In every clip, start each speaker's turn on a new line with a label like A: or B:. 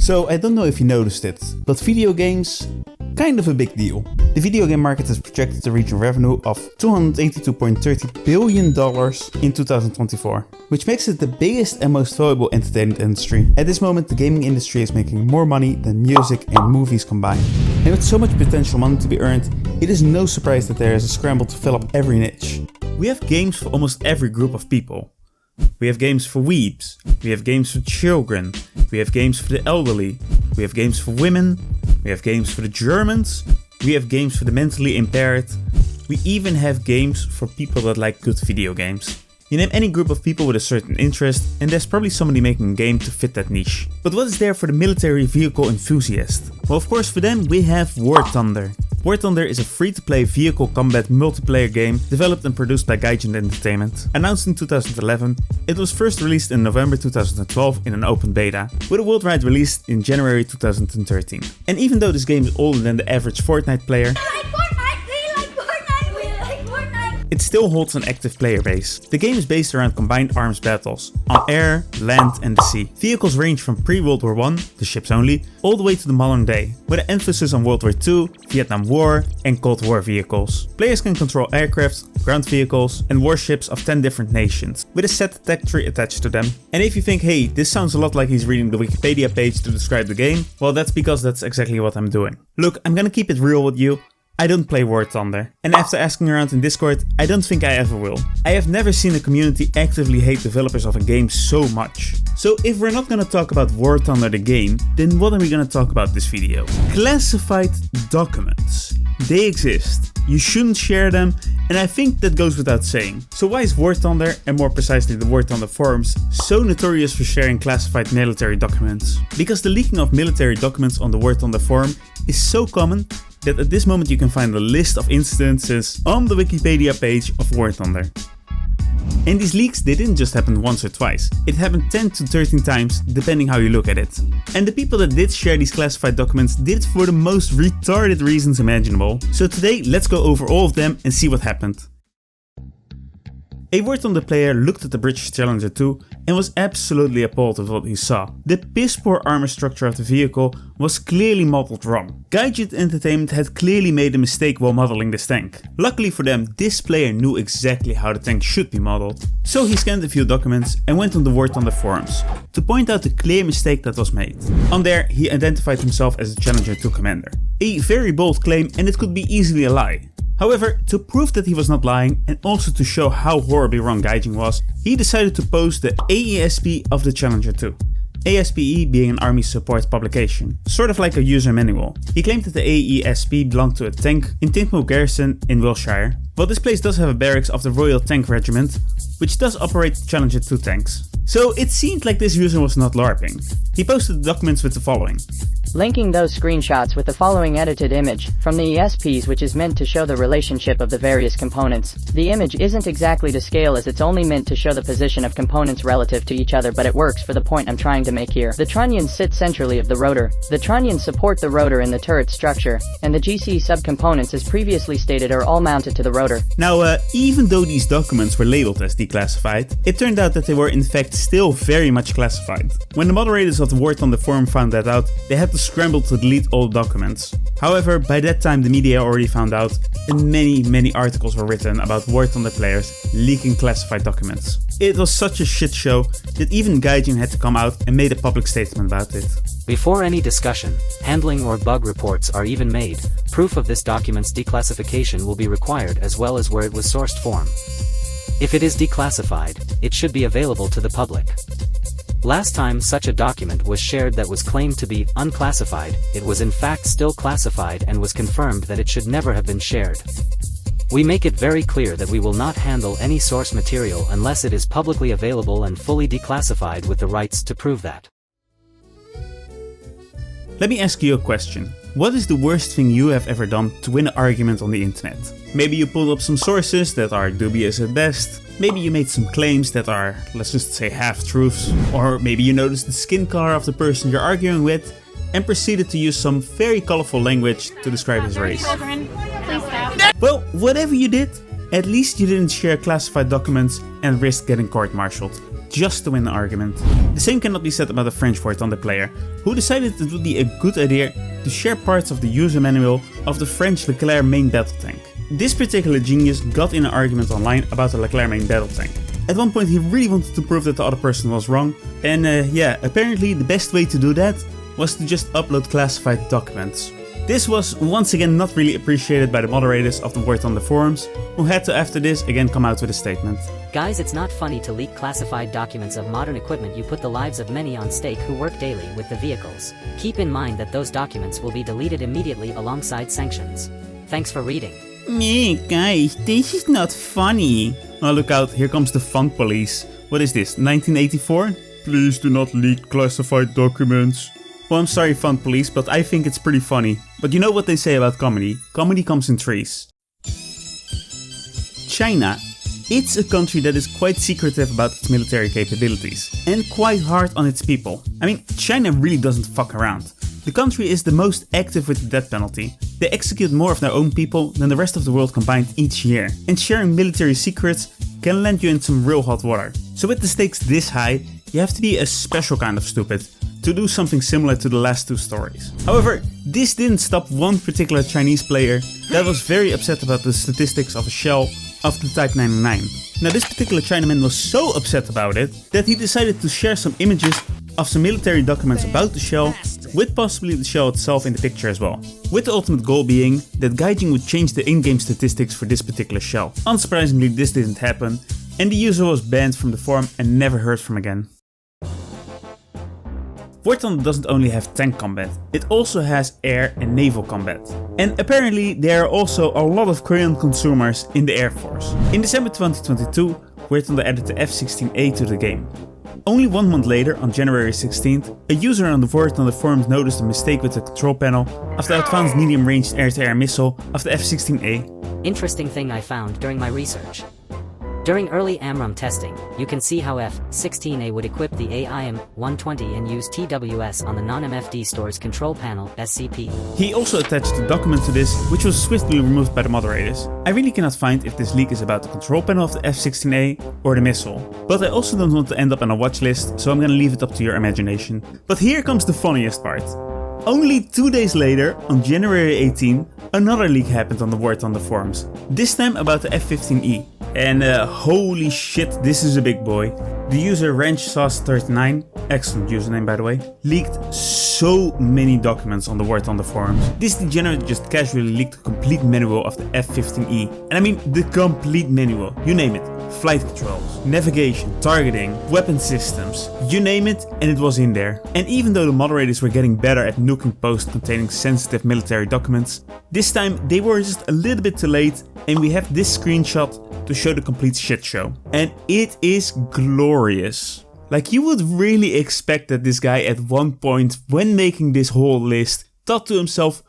A: So I don't know if you noticed it, but video games, kind of a big deal. The video game market is projected to reach a revenue of $282.30 billion in 2024, which makes it the biggest and most valuable entertainment industry. At this moment, the gaming industry is making more money than music and movies combined. And with so much potential money to be earned, it is no surprise that there is a scramble to fill up every niche. We have games for almost every group of people. We have games for weebs, we have games for children, we have games for the elderly, we have games for women, we have games for the Germans, we have games for the mentally impaired, we even have games for people that like good video games. You name any group of people with a certain interest and there's probably somebody making a game to fit that niche. But what is there for the military vehicle enthusiast? Well, of course for them we have War Thunder. War Thunder is a free-to-play vehicle combat multiplayer game developed and produced by Gaijin Entertainment. Announced in 2011, it was first released in November 2012 in an open beta, with a worldwide release in January 2013. And even though this game is older than the average Fortnite player, it still holds an active player base. The game is based around combined arms battles, on air, land and the sea. Vehicles range from pre-World War I, the ships only, all the way to the modern day, with an emphasis on World War II, Vietnam War and Cold War vehicles. Players can control aircraft, ground vehicles and warships of 10 different nations, with a set tech tree attached to them. And if you think, hey, this sounds a lot like he's reading the Wikipedia page to describe the game, well that's because that's exactly what I'm doing. Look, I'm gonna keep it real with you. I don't play War Thunder, and after asking around in Discord, I don't think I ever will. I have never seen a community actively hate developers of a game so much. So if we're not gonna talk about War Thunder the game, then what are we gonna talk about this video? Classified documents. They exist. You shouldn't share them, and I think that goes without saying. So why is War Thunder, and more precisely the War Thunder forums, so notorious for sharing classified military documents? Because the leaking of military documents on the War Thunder forum is so common that at this moment you can find a list of instances on the Wikipedia page of War Thunder. And these leaks, they didn't just happen once or twice, it happened 10 to 13 times depending how you look at it. And the people that did share these classified documents did it for the most retarded reasons imaginable. So today let's go over all of them and see what happened. A War Thunder player looked at the British Challenger 2 and was absolutely appalled with what he saw. The piss-poor armor structure of the vehicle was clearly modeled wrong. Gaijin Entertainment had clearly made a mistake while modeling this tank. Luckily for them, this player knew exactly how the tank should be modeled. So he scanned a few documents and went on the War Thunder forums to point out the clear mistake that was made. On there, he identified himself as the Challenger 2 commander. A very bold claim, and it could be easily a lie. However, to prove that he was not lying and also to show how horribly wrong Gaijin was, he decided to post the AESP of the Challenger 2. ASPE being an army support publication, sort of like a user manual. He claimed that the AESP belonged to a tank in Tintmo Garrison in Wiltshire. Well, this place does have a barracks of the Royal Tank Regiment, which does operate the Challenger 2 tanks. So it seemed like this user was not LARPing. He posted the documents with the following.
B: Linking those screenshots with the following edited image from the ESPs, which is meant to show the relationship of the various components. The image isn't exactly to scale as it's only meant to show the position of components relative to each other, but it works for the point I'm trying to make here. The trunnions sit centrally of the rotor. The trunnions support the rotor in the turret structure, and the GC subcomponents, as previously stated, are all mounted to the rotor.
A: Now, even though these documents were labeled as declassified, it turned out that they were in fact still very much classified. When the moderators of the War Thunder forum found that out, they had to scramble to delete all documents. However, by that time the media already found out, and many articles were written about War Thunder players leaking classified documents. It was such a shit show that even Gaijin had to come out and made a public statement about it.
C: Before any discussion, handling or bug reports are even made, proof of this document's declassification will be required as well as where it was sourced from. If it is declassified, it should be available to the public. Last time such a document was shared that was claimed to be unclassified, it was in fact still classified and was confirmed that it should never have been shared. We make it very clear that we will not handle any source material unless it is publicly available and fully declassified with the rights to prove that.
A: Let me ask you a question. What is the worst thing you have ever done to win an argument on the internet? Maybe you pulled up some sources that are dubious at best. Maybe you made some claims that are, let's just say, half-truths. Or maybe you noticed the skin color of the person you're arguing with and proceeded to use some very colorful language to describe his race.
D: Children, please stop.
A: Well, whatever you did, at least you didn't share classified documents and risk getting court-martialed. just to win the argument. The same cannot be said about the French War Thunder player, who decided it would be a good idea to share parts of the user manual of the French Leclerc main battle tank. This particular genius got in an argument online about the Leclerc main battle tank. At one point he really wanted to prove that the other person was wrong, and yeah, apparently the best way to do that was to just upload classified documents. This was once again not really appreciated by the moderators of the War Thunder forums, who had to after this again come out with a statement.
C: Guys, it's not funny to leak classified documents of modern equipment. You put the lives of many on stake who work daily with the vehicles. Keep in mind that those documents will be deleted immediately alongside sanctions. Thanks for reading.
A: Guys, this is not funny. Oh, look out, here comes the fun police. What is this, 1984? Please do not leak classified documents. Well, I'm sorry, fun police, but I think it's pretty funny. But you know what they say about comedy? Comedy comes in threes. China. It's a country that is quite secretive about its military capabilities, and quite hard on its people. I mean, China really doesn't fuck around. The country is the most active with the death penalty. They execute more of their own people than the rest of the world combined each year, and sharing military secrets can land you in some real hot water. So with the stakes this high, you have to be a special kind of stupid to do something similar to the last two stories. However, this didn't stop one particular Chinese player that was very upset about the statistics of a shell of the Type 99. Now this particular Chinaman was so upset about it that he decided to share some images of some military documents about the shell, with possibly the shell itself in the picture as well. With the ultimate goal being that Gaijin would change the in-game statistics for this particular shell. Unsurprisingly, this didn't happen, and the user was banned from the forum and never heard from again. War Thunder doesn't only have tank combat, it also has air and naval combat. And apparently there are also a lot of Korean consumers in the Air Force. In December 2022, War Thunder added the F-16A to the game. Only 1 month later, on January 16th, a user on the War Thunder forums noticed a mistake with the control panel of the advanced medium-range air-to-air missile of the F-16A.
C: Interesting thing I found during my research. During early AMRAAM testing, you can see how F-16A would equip the AIM-120 and use TWS on the non-MFD store's control panel SCP.
A: He also attached a document to this, which was swiftly removed by the moderators. I really cannot find if this leak is about the control panel of the F-16A or the missile, but I also don't want to end up on a watch list, so I'm gonna leave it up to your imagination. But here comes the funniest part. Only 2 days later, on January 18, another leak happened on the War Thunder forums, this time about the F-15E. And holy shit, this is a big boy. The user WrenchSauce39, excellent username by the way, leaked so many documents on the War Thunder forums. This degenerate just casually leaked the complete manual of the F-15E. And I mean the complete manual, you name it. Flight controls, navigation, targeting, weapon systems, you name it, and it was in there. And even though the moderators were getting better at nuking posts containing sensitive military documents, this time they were just a little bit too late, and we have this screenshot to show the complete shit show. And it is glorious. Like, you would really expect that this guy at one point, when making this whole list, thought to himself,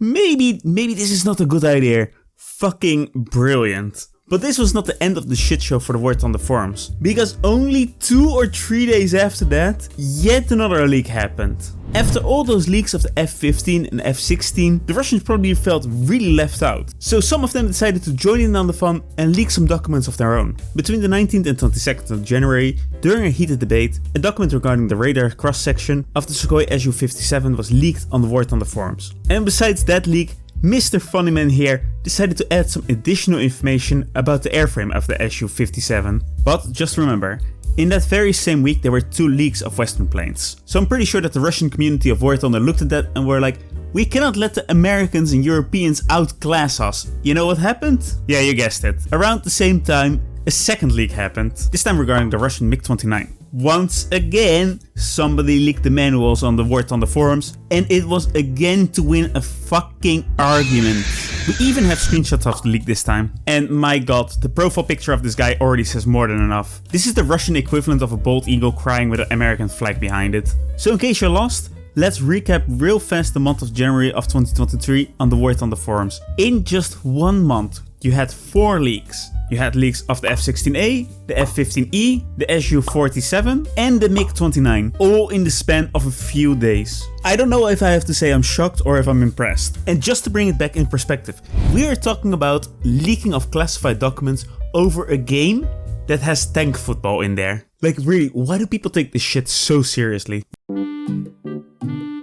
A: maybe this is not a good idea. Fucking brilliant. But this was not the end of the shit show for the War Thunder forums, because only 2 or 3 days after that, yet another leak happened. After all those leaks of the F-15 and F-16, the Russians probably felt really left out. So some of them decided to join in on the fun and leak some documents of their own. Between the 19th and 22nd of January, during a heated debate, a document regarding the radar cross-section of the Sukhoi Su-57 was leaked on the War Thunder forums. And besides that leak, Mr. Funnyman here decided to add some additional information about the airframe of the Su-57. But just remember, in that very same week there were 2 leaks of Western planes. So I'm pretty sure that the Russian community of War Thunder looked at that and were like, we cannot let the Americans and Europeans outclass us. You know what happened? Yeah, you guessed it. Around the same time, a second leak happened, this time regarding the Russian MiG-29. Once again, somebody leaked the manuals on the War Thunder forums, and it was again to win a fucking argument. We even have screenshots of the leak this time. And my god, the profile picture of this guy already says more than enough. This is the Russian equivalent of a bald eagle crying with an American flag behind it. So in case you're lost, let's recap real fast the month of January of 2023 on the War Thunder forums. In just 1 month, you had 4 leaks. You had leaks of the F-16A, the F-15E, the Su-47 and the MiG-29, all in the span of a few days. I don't know if I have to say I'm shocked or if I'm impressed. And just to bring it back in perspective, we are talking about leaking of classified documents over a game that has tank football in there. Like really, why do people take this shit so seriously?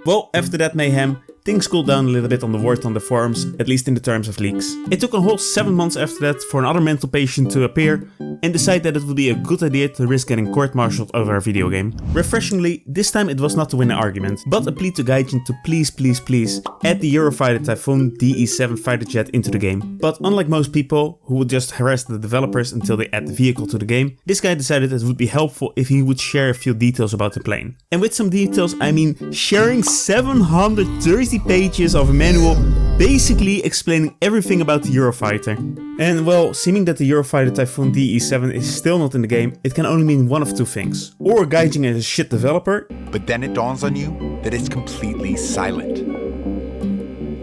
A: Well, after that mayhem, things cooled down a little bit on the War Thunder forums, at least in the terms of leaks. It took a whole 7 months after that for another mental patient to appear and decide that it would be a good idea to risk getting court-martialed over a video game. Refreshingly, this time it was not to win an argument, but a plea to Gaijin to please add the Eurofighter Typhoon DA7 fighter jet into the game. But unlike most people who would just harass the developers until they add the vehicle to the game, this guy decided it would be helpful if he would share a few details about the plane. And with some details, I mean sharing 730 pages of a manual basically explaining everything about the Eurofighter. And well, seeming that the Eurofighter Typhoon DA7 is still not in the game, it can only mean one of two things. Or Gaijin is a shit developer,
E: but then it dawns on you that it's completely silent.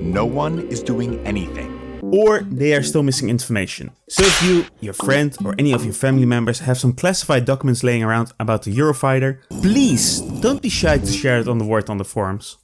E: No one is doing anything.
A: Or they are still missing information. So if you, your friend, or any of your family members have some classified documents laying around about the Eurofighter, please don't be shy to share it on the War Thunder forums.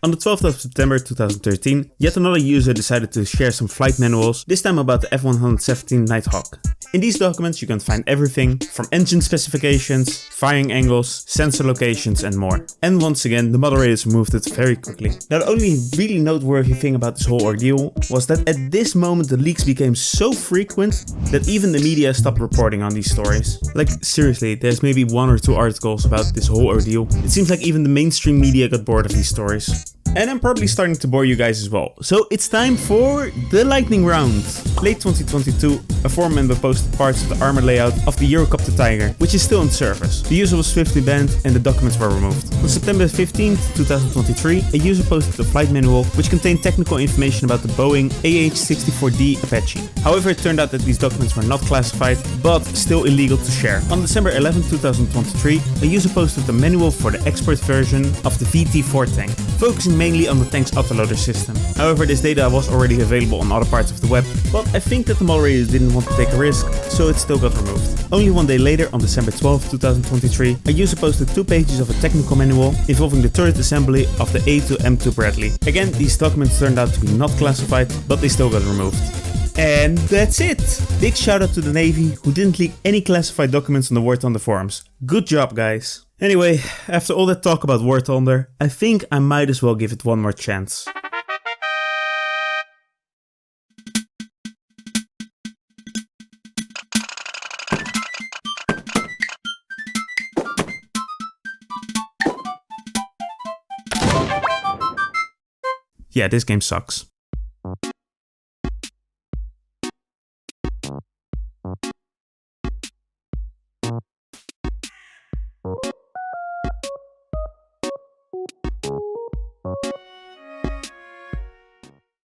A: On the 12th of September 2013, yet another user decided to share some flight manuals, this time about the F-117 Nighthawk. In these documents you can find everything from engine specifications, firing angles, sensor locations and more. And once again, the moderators removed it very quickly. Now the only really noteworthy thing about this whole ordeal was that at this moment the leaks became so frequent that even the media stopped reporting on these stories. Like seriously, there's maybe 1 or 2 articles about this whole ordeal. It seems like even the mainstream media got bored of these stories. And I'm probably starting to bore you guys as well. So it's time for the lightning round. Late 2022, a forum member posted parts of the armor layout of the Eurocopter Tiger, which is still in service. The user was swiftly banned and the documents were removed. On September 15th, 2023, a user posted the flight manual, which contained technical information about the Boeing AH-64D Apache. However, it turned out that these documents were not classified, but still illegal to share. On December 11th, 2023, a user posted the manual for the export version of the VT-4 tank, focusing mainly on the tank's autoloader system. However, this data was already available on other parts of the web, but I think that the moderators didn't want to take a risk, so it still got removed. Only 1 day later, on December 12, 2023, a user posted 2 pages of a technical manual involving the turret assembly of the A2M2 Bradley. Again, these documents turned out to be not classified, but they still got removed. And that's it! Big shout out to the Navy, who didn't leak any classified documents on the War Thunder forums. Good job, guys. Anyway, after all that talk about War Thunder, I think I might as well give it one more chance. Yeah, this game sucks.